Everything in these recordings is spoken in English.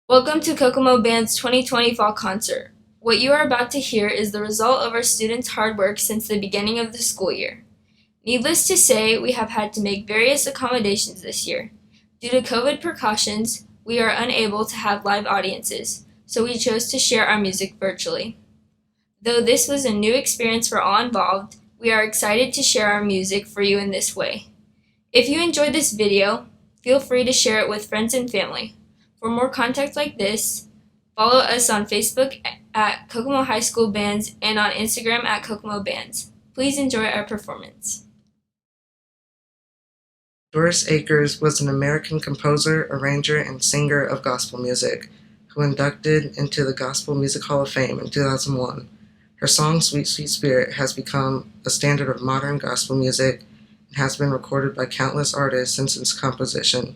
Welcome to Kokomo Band's 2020 Fall Concert. What you are about to hear is the result of our students' hard work since the beginning of the school year. Needless to say, we have had to make various accommodations this year. Due to COVID precautions, we are unable to have live audiences, so we chose to share our music virtually. Though this was a new experience for all involved, we are excited to share our music for you in this way. If you enjoyed this video, feel free to share it with friends and family. For more content like this, follow us on Facebook at Kokomo High School Bands and on Instagram at Kokomo Bands. Please enjoy our performance. Doris Akers was an American composer, arranger, and singer of gospel music, who inducted into the Gospel Music Hall of Fame in 2001. Her song Sweet Sweet Spirit has become a standard of modern gospel music and has been recorded by countless artists since its composition.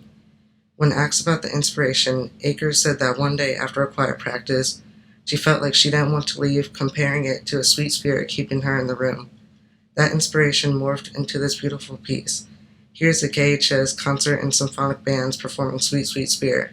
When asked about the inspiration, Akers said that one day after a choir practice, she felt like she didn't want to leave, comparing it to a sweet spirit keeping her in the room. That inspiration morphed into this beautiful piece. Here's the KHS Concert and Symphonic Bands performing Sweet Sweet Spirit.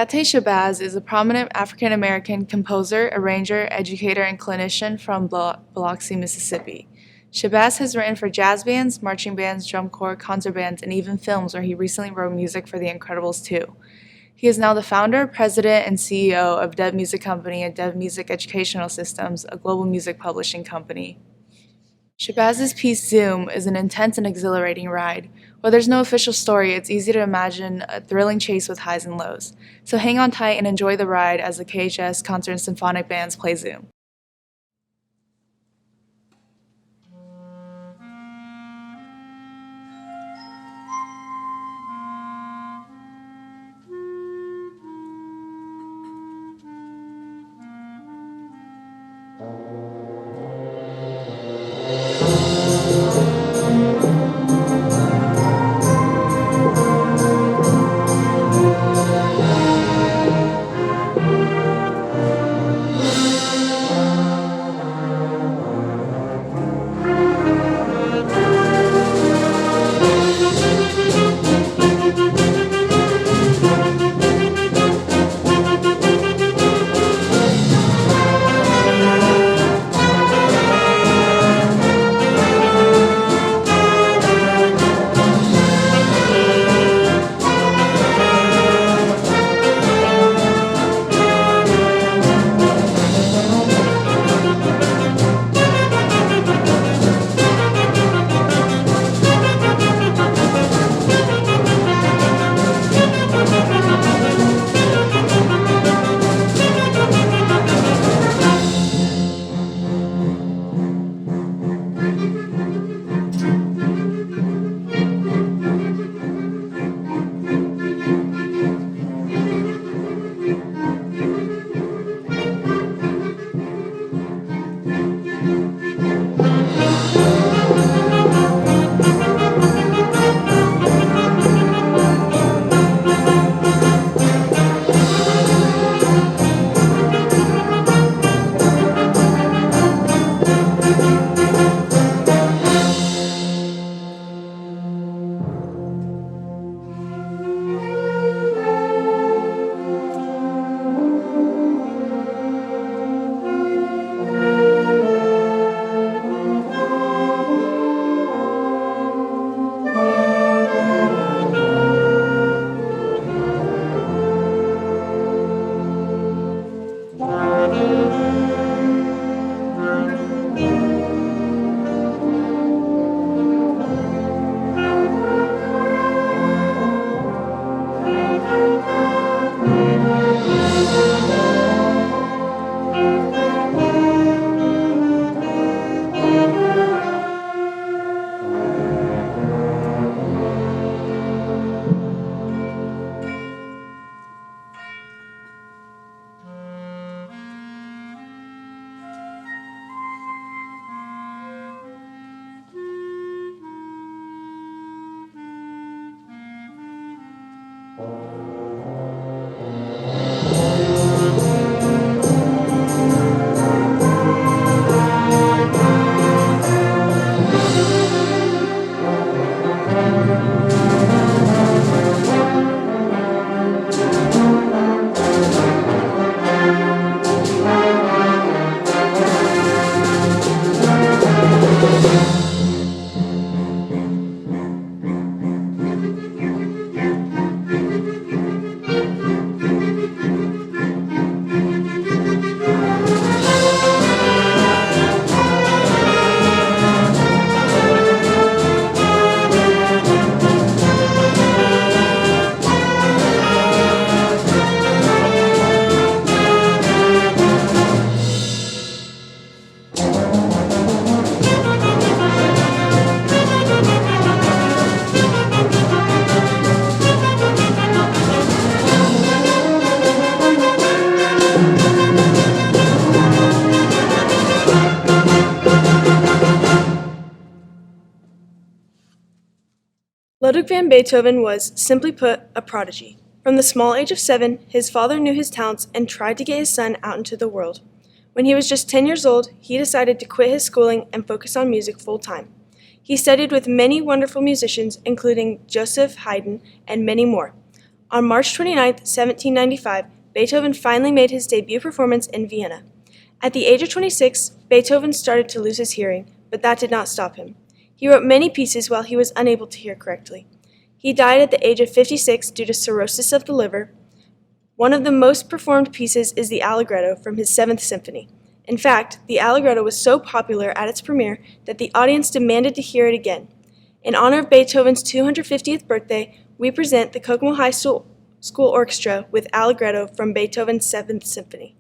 Ayate Shabazz is a prominent African-American composer, arranger, educator, and clinician from Biloxi, Mississippi. Shabazz has written for jazz bands, marching bands, drum corps, concert bands, and even films where he recently wrote music for The Incredibles 2. He is now the founder, president, and CEO of Dev Music Company and Dev Music Educational Systems, a global music publishing company. Shabazz's piece Zoom is an intense and exhilarating ride. While there's no official story, it's easy to imagine a thrilling chase with highs and lows. So hang on tight and enjoy the ride as the KHS Concert and Symphonic Bands play Zoom. Ludwig van Beethoven was, simply put, a prodigy. From the small age of 7, his father knew his talents and tried to get his son out into the world. When he was just 10 years old, he decided to quit his schooling and focus on music full-time. He studied with many wonderful musicians, including Joseph Haydn and many more. On March 29, 1795, Beethoven finally made his debut performance in Vienna. At the age of 26, Beethoven started to lose his hearing, but that did not stop him. He wrote many pieces while he was unable to hear correctly. He died at the age of 56 due to cirrhosis of the liver. One of the most performed pieces is the Allegretto from his 7th Symphony. In fact, the Allegretto was so popular at its premiere that the audience demanded to hear it again. In honor of Beethoven's 250th birthday, we present the Kokomo High School Orchestra with Allegretto from Beethoven's 7th Symphony.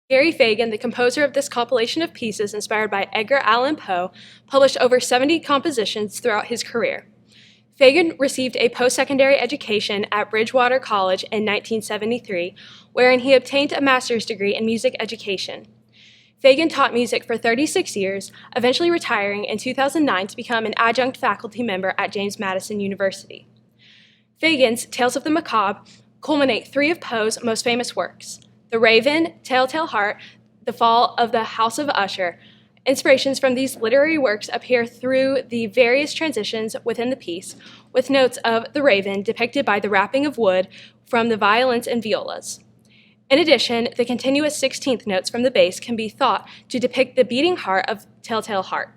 Gary Fagan, the composer of this compilation of pieces inspired by Edgar Allan Poe, published over 70 compositions throughout his career. Fagan received a post-secondary education at Bridgewater College in 1973, wherein he obtained a master's degree in music education. Fagan taught music for 36 years, eventually retiring in 2009 to become an adjunct faculty member at James Madison University. Fagan's Tales of the Macabre culminate 3 of Poe's most famous works: The Raven, Telltale Heart, The Fall of the House of Usher. Inspirations from these literary works appear through the various transitions within the piece, with notes of the raven depicted by the rapping of wood from the violins and violas. In addition, the continuous 16th notes from the bass can be thought to depict the beating heart of Telltale Heart.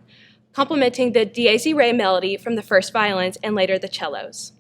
complementing the Dies Irae melody from the first violins and later the cellos.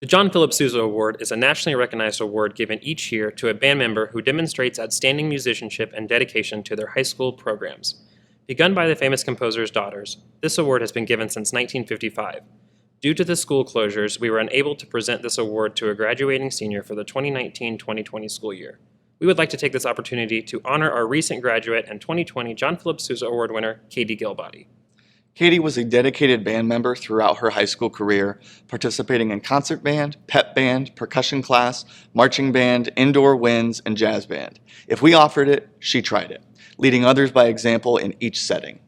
The John Philip Sousa Award is a nationally recognized award given each year to a band member who demonstrates outstanding musicianship and dedication to their high school programs. Begun by the famous composer's daughters, this award has been given since 1955. Due to the school closures, we were unable to present this award to a graduating senior for the 2019-2020 school year. We would like to take this opportunity to honor our recent graduate and 2020 John Philip Sousa Award winner, Katie Gilbody. Katie was a dedicated band member throughout her high school career, participating in concert band, pep band, percussion class, marching band, indoor winds, and jazz band. If we offered it, she tried it, leading others by example in each setting.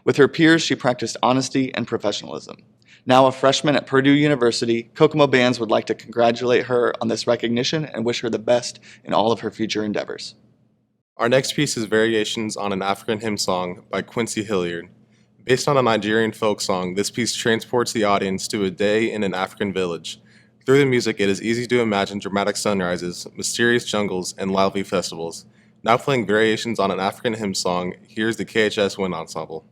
With her peers, she practiced honesty and professionalism. Now a freshman at Purdue University, Kokomo Bands would like to congratulate her on this recognition and wish her the best in all of her future endeavors. Our next piece is Variations on an African Hymn Song by Quincy Hilliard. Based on a Nigerian folk song, this piece transports the audience to a day in an African village. Through the music, it is easy to imagine dramatic sunrises, mysterious jungles, and lively festivals. Now playing Variations on an African Hymn Song, here's the KHS Wind Ensemble.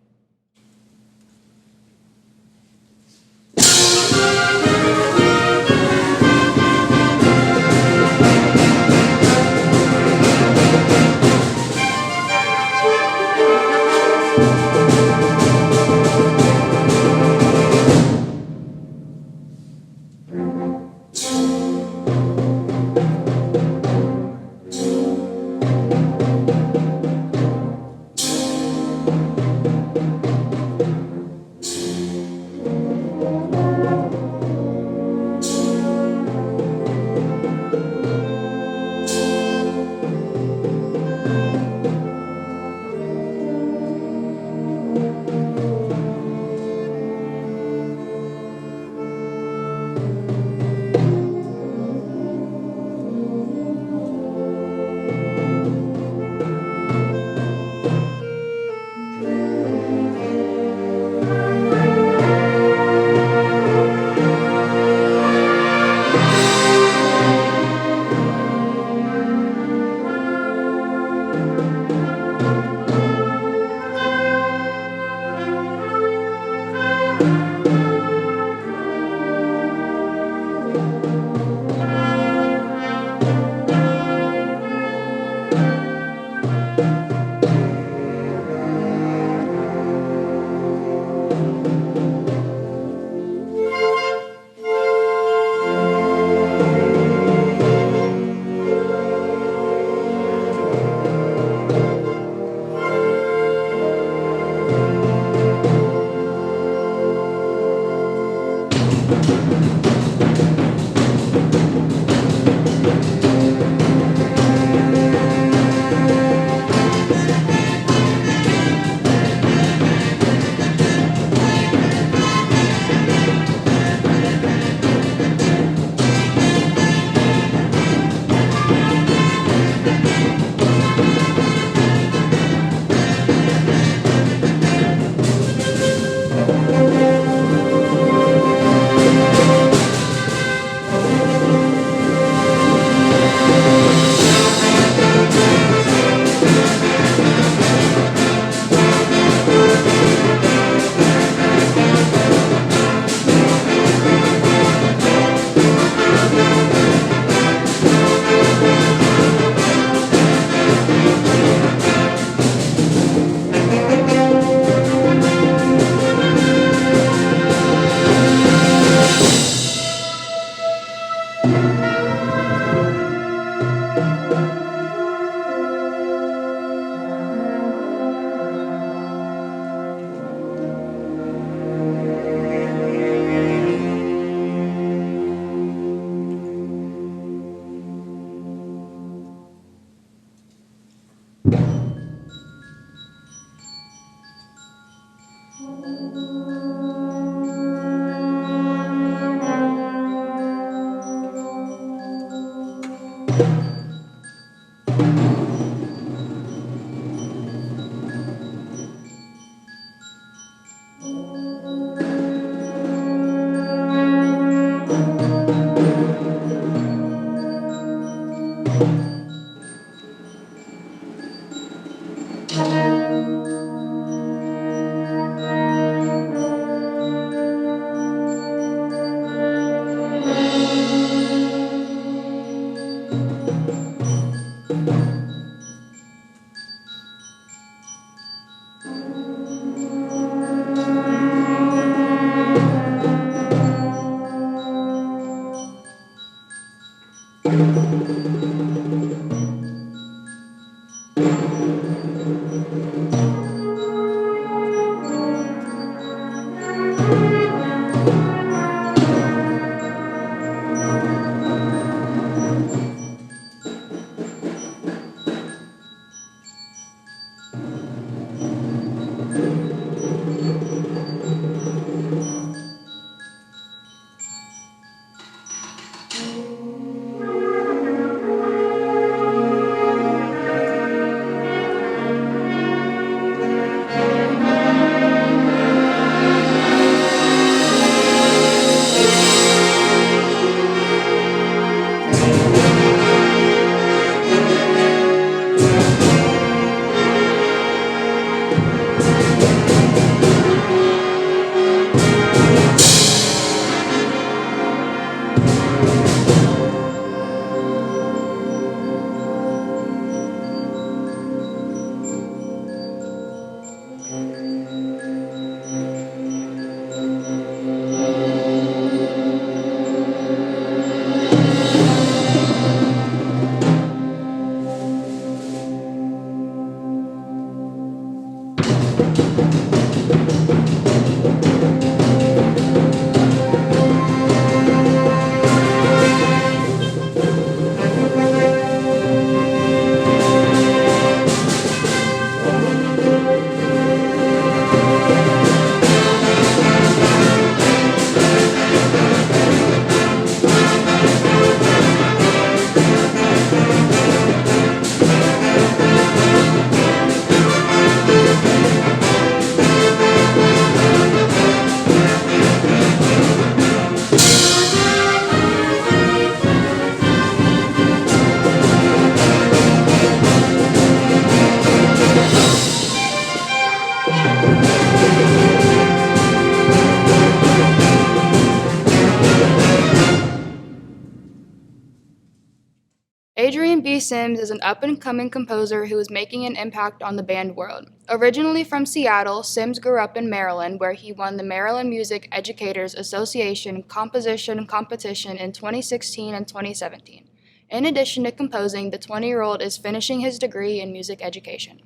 B. Sims is an up-and-coming composer who is making an impact on the band world. Originally from Seattle, Sims grew up in Maryland, where he won the Maryland Music Educators Association Composition Competition in 2016 and 2017. In addition to composing, the 20-year-old is finishing his degree in music education.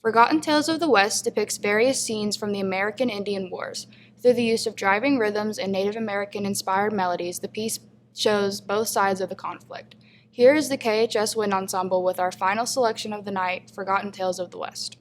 Forgotten Tales of the West depicts various scenes from the American Indian Wars. Through the use of driving rhythms and Native American-inspired melodies, the piece shows both sides of the conflict. Here is the KHS Wind Ensemble with our final selection of the night, Forgotten Tales of the West.